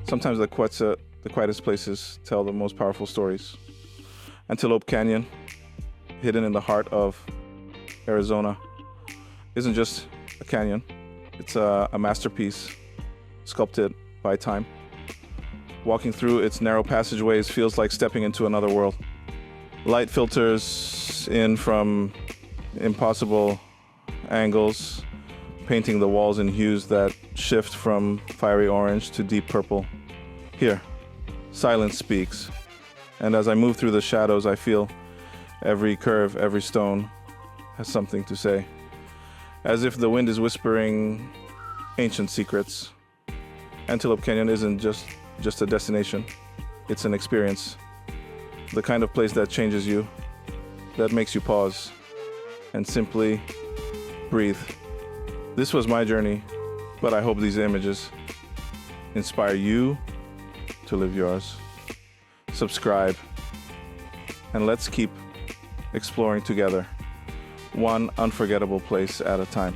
Sometimes the quietest places tell the most powerful stories. Antelope Canyon, hidden in the heart of Arizona, isn't just a canyon. It's a masterpiece sculpted by time. Walking through its narrow passageways feels like stepping into another world. Light filters in from impossible angles, painting the walls in hues that shift from fiery orange to deep purple. Here, silence speaks, and as I move through the shadows, I feel every curve, every stone has something to say. As if the wind is whispering ancient secrets. Antelope Canyon isn't just a destination, it's an experience. The kind of place that changes you, that makes you pause and simply breathe. This was my journey, but I hope these images inspire you to live yours. Subscribe, and let's keep exploring together, one unforgettable place at a time.